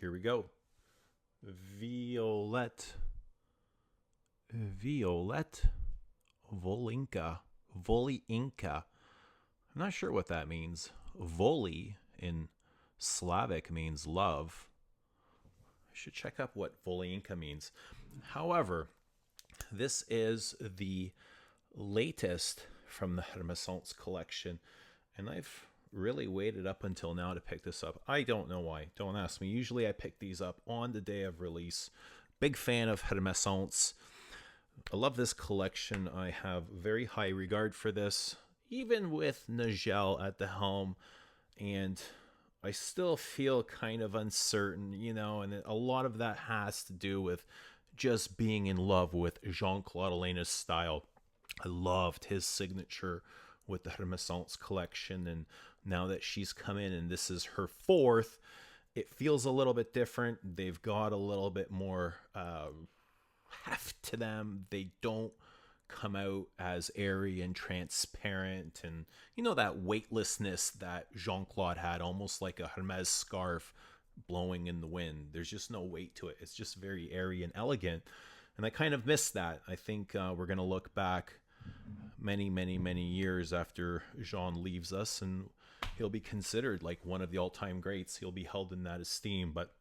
Here we go. Violette. Violette. Volynka. Volynka. I'm not sure what that means. Volley in Slavic means love. I should check up what volynka means. However, this is the latest from the hermes collection, and I've really waited up until now to pick this up. I don't know why. Don't ask me. Usually I pick these up on the day of release. Big fan of hermes. I love this collection. I have very high regard for this, even with Nigel at the helm, and I still feel kind of uncertain, and a lot of that has to do with just being in love with Jean-Claude Elena's style. I loved his signature with the hermes collection, and now that she's come in and this is her fourth, it feels a little bit different. They've got a little bit more heft to them. They don't come out as airy and transparent, and that weightlessness that Jean-Claude had, almost like a hermes scarf blowing in the wind. There's just no weight to it. It's just very airy and elegant, and I kind of miss that. I think we're going to look back many years after Jean leaves us, and he'll be considered like one of the all-time greats. He'll be held in that esteem. But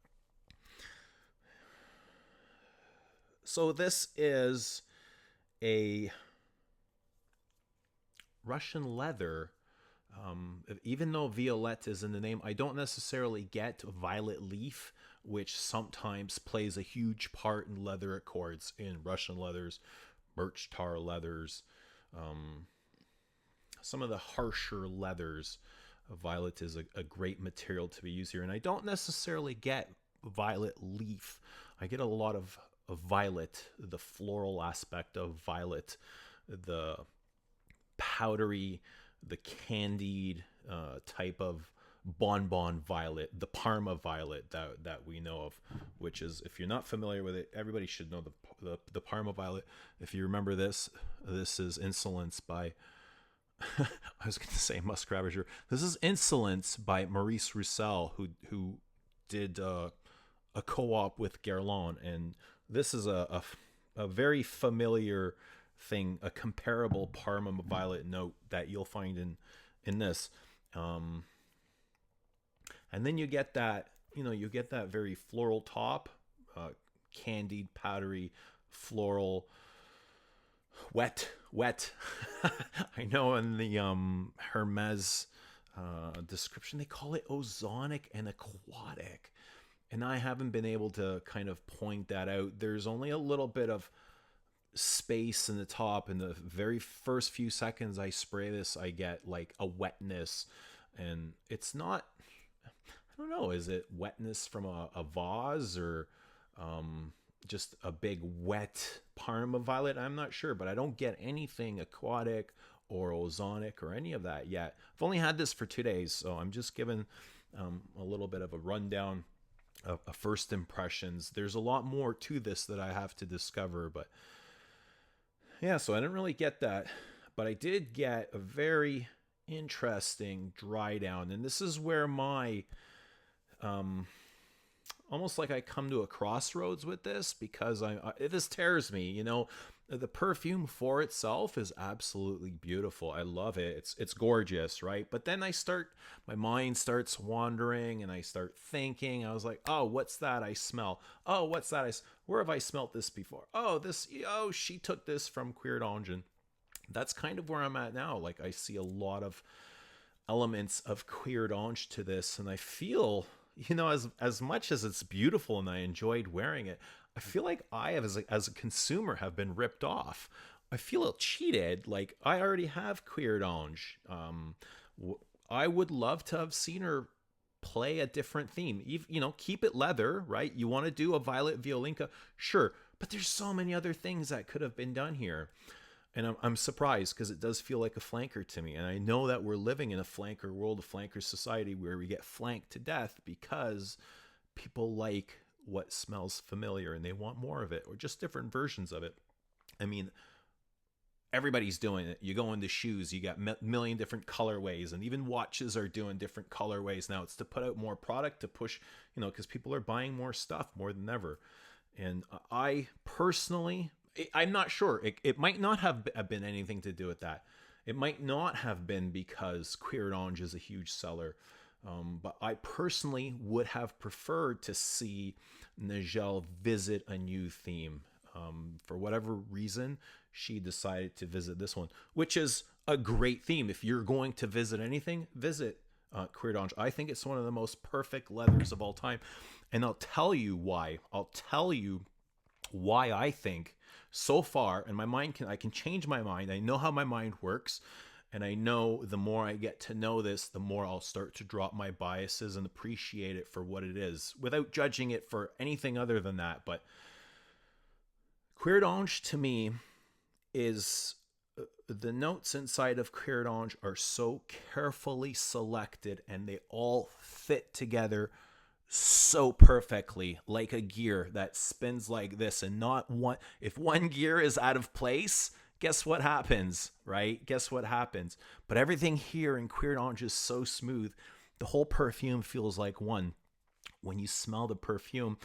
so this is a Russian leather. Even though violette is in the name, I don't necessarily get violet leaf, which sometimes plays a huge part in leather accords in Russian leathers, birch tar leathers, some of the harsher leathers. Violet is a great material to be used here, and I don't necessarily get violet leaf. I get a lot of violet, the floral aspect of violet, the powdery, the candied type of bonbon violet, the Parma violet that we know of, which is, if you're not familiar with it, everybody should know the Parma violet. If you remember this is Insolence by I was going to say Musk Ravager. This is Insolence by Maurice Roussel, who did a co-op with Guerlain, and this is a very familiar thing, a comparable Parma violet note that you'll find in this. And then you get that, very floral top, candied, powdery, floral, wet. I know in the Hermes description they call it ozonic and aquatic, and I haven't been able to kind of point that out. There's only a little bit of space in the top. In the very first few seconds I spray this, I get like a wetness, and it's not, I don't know, is it wetness from a vase, or just a big wet Parma violet? I'm not sure, but I don't get anything aquatic or ozonic or any of that yet. I've only had this for 2 days, so I'm just giving a little bit of a rundown of first impressions. There's a lot more to this that I have to discover, but yeah, so I didn't really get that, but I did get a very interesting dry down, and this is where my almost like I come to a crossroads with this, because this tears me. The perfume for itself is absolutely beautiful. I love it. It's gorgeous, right? But then my mind starts wandering, and I start thinking. I was like, oh, what's that I smell? Oh, what's that where have I smelt this before? Oh, she took this from Cuir d'Angers. That's kind of where I'm at now. Like, I see a lot of elements of Cuir d'Angers to this, and I feel, as much as it's beautiful and I enjoyed wearing it, I feel like I have, as a consumer, have been ripped off. I feel cheated. Like, I already have Cuir d'Angers. I would love to have seen her play a different theme. Keep it leather, right? You want to do a violet violinka, sure, but there's so many other things that could have been done here. And I'm surprised, because it does feel like a flanker to me. And I know that we're living in a flanker world, a flanker society, where we get flanked to death because people like what smells familiar and they want more of it, or just different versions of it. I mean, everybody's doing it. You go into shoes, you got million different colorways, and even watches are doing different colorways now. It's to put out more product, to push, because people are buying more stuff more than ever. And I personally, I'm not sure. It might not have been anything to do with that. It might not have been because Queer Orange is a huge seller. But I personally would have preferred to see Nigel visit a new theme. For whatever reason, she decided to visit this one, which is a great theme. If you're going to visit anything, visit Queer Orange. I think it's one of the most perfect leathers of all time. And I'll tell you why. I'll tell you why I think so far, and I can change my mind. I know how my mind works. And I know the more I get to know this, the more I'll start to drop my biases and appreciate it for what it is, without judging it for anything other than that. But Queer Orange to me is, the notes inside of Queer Orange are so carefully selected, and they all fit together so perfectly, like a gear that spins like this, and not one. If one gear is out of place, guess what happens, right? Guess what happens? But everything here in Queer Orange is so smooth. The whole perfume feels like one. When you smell the perfume,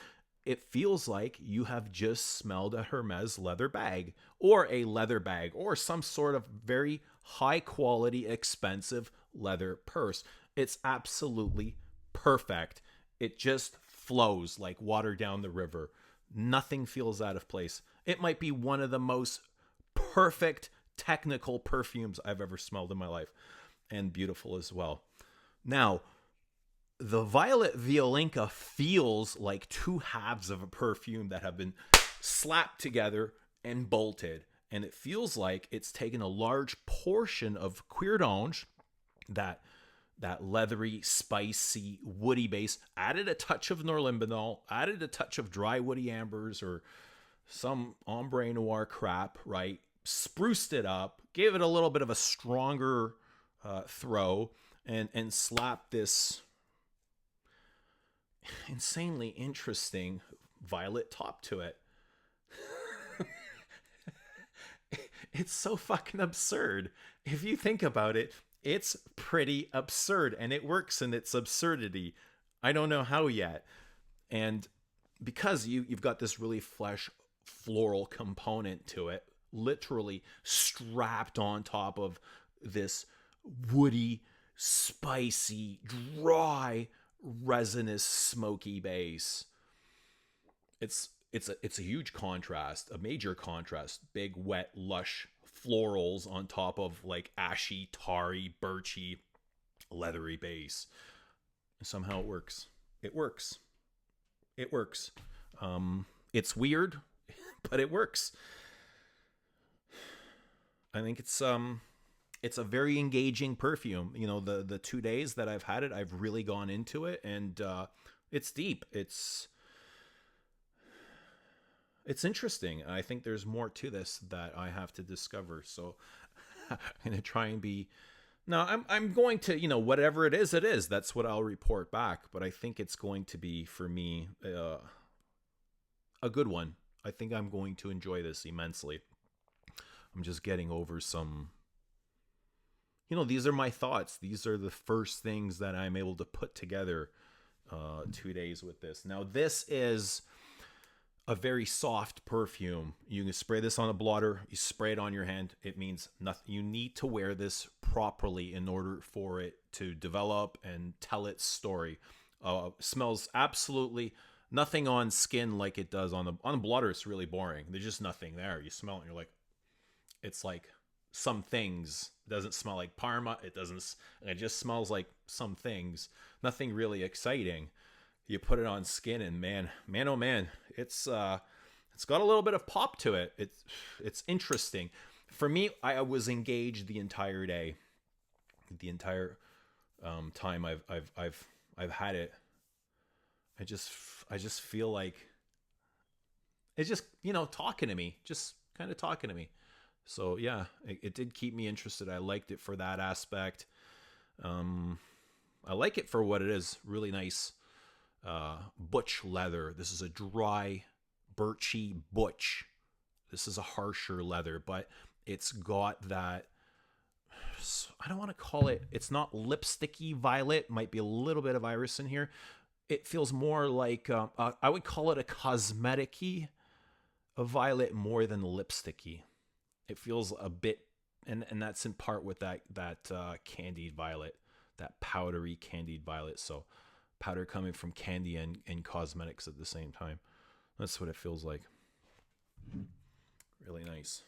it feels like you have just smelled a Hermes leather bag, or a leather bag, or some sort of very high quality, expensive leather purse. It's absolutely perfect. It just flows like water down the river. Nothing feels out of place. It might be one of the most perfect technical perfumes I've ever smelled in my life, and beautiful as well. Now, the Violet Volynka feels like two halves of a perfume that have been slapped together and bolted, and it feels like it's taken a large portion of Queer Orange, that leathery, spicy, woody base, added a touch of Norlimbinol, added a touch of dry woody ambers or some ombre noir crap, right? Spruced it up, gave it a little bit of a stronger throw, and slapped this insanely interesting violet top to it. It's so fucking absurd. If you think about it, it's pretty absurd, and it works in its absurdity. I don't know how yet. And because you've got this really fresh floral component to it, literally strapped on top of this woody, spicy, dry, resinous, smoky base. It's a huge contrast, a major contrast. Big, wet, lush florals on top of like ashy, tarry, birchy, leathery base. Somehow it works. It works. It works. It's weird, but it works. I think it's a very engaging perfume. The 2 days that I've had it, I've really gone into it, and it's deep. It's interesting. I think there's more to this that I have to discover. So I'm going to try and be... No, I'm going to, whatever it is, it is. That's what I'll report back. But I think it's going to be, for me, a good one. I think I'm going to enjoy this immensely. I'm just getting over some... these are my thoughts. These are the first things that I'm able to put together 2 days with this. Now, this is a very soft perfume. You can spray this on a blotter. You spray it on your hand. It means nothing. You need to wear this properly in order for it to develop and tell its story. Smells absolutely nothing on skin like it does on the blotter. It's really boring. There's just nothing there. You smell it and you're like, it's like some things. It doesn't smell like Parma. It just smells like some things. Nothing really exciting. You put it on skin, and man, oh man, it's got a little bit of pop to it. It's interesting. For me, I was engaged the entire day, the entire time I've had it. I just feel like it's just talking to me, just kind of talking to me. So yeah, it did keep me interested. I liked it for that aspect. I like it for what it is. Really nice. Butch leather. This is a dry, birchy butch. This is a harsher leather, but It's got that, I don't want to call it, it's not lipsticky violet, might be a little bit of iris in here. It feels more like, I would call it a cosmetic-y violet more than lipsticky. It feels a bit, and that's in part with that candied violet, that powdery candied violet. So powder coming from candy and cosmetics at the same time. That's what it feels like. Really nice.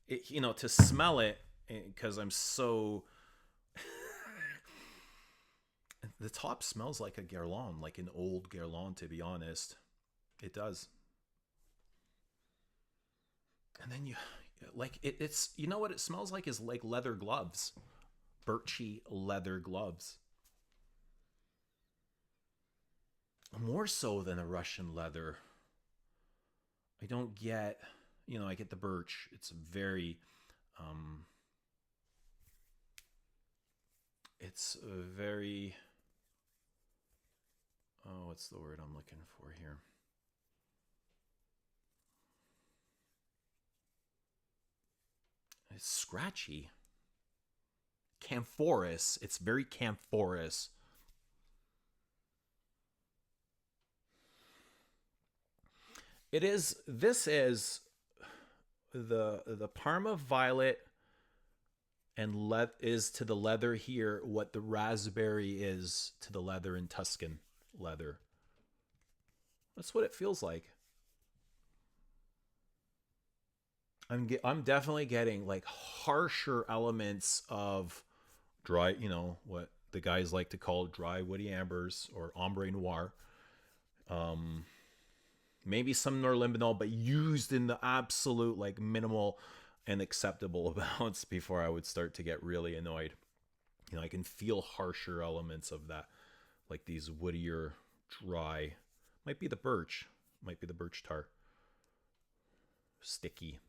It, to smell it, because I'm so the top smells like a Guerlain, like an old Guerlain, to be honest. It does. And then it's what it smells like is like leather gloves, birchy leather gloves, more so than a Russian leather. I don't get, I get the birch. It's very, it's a very, oh, what's the word I'm looking for here? It's scratchy. Camphorous. It's very camphorous. It is. This is the Parma violet and is to the leather here what the raspberry is to the leather in Tuscan leather. That's what it feels like. I'm definitely getting like harsher elements of dry, what the guys like to call dry woody ambers or ombre noir. Um, Maybe some norlimbinol, but used in the absolute like minimal and acceptable amounts before I would start to get really annoyed. I can feel harsher elements of that, like these woodier, dry. Might be the birch tar. Sticky.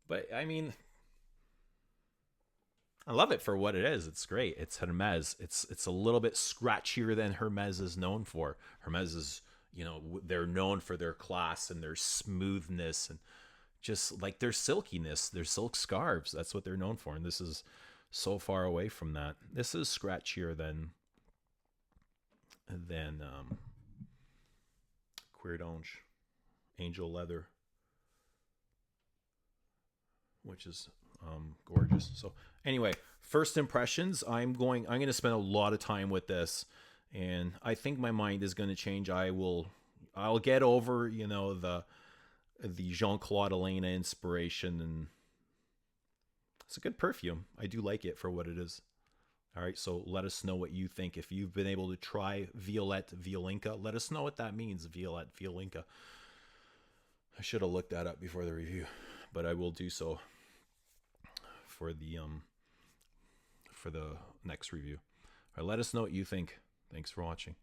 But I mean, I love it for what it is. It's great. It's Hermes. It's a little bit scratchier than Hermes is known for. Hermes is, they're known for their class and their smoothness and just like their silkiness, their silk scarves. That's what they're known for. And this is so far away from that. This is scratchier than Queer Donge, Angel Leather, which is gorgeous. So anyway, first impressions. I'm going to spend a lot of time with this, and I think my mind is going to change. I'll get over the Jean-Claude Elena inspiration, and it's a good perfume. I do like it for what it is. All right, so let us know what you think. If you've been able to try Violette Volynka, let us know what that means, Violette Volynka. I should have looked that up before the review, but I will do so for the next review. All right, let us know what you think. Thanks for watching.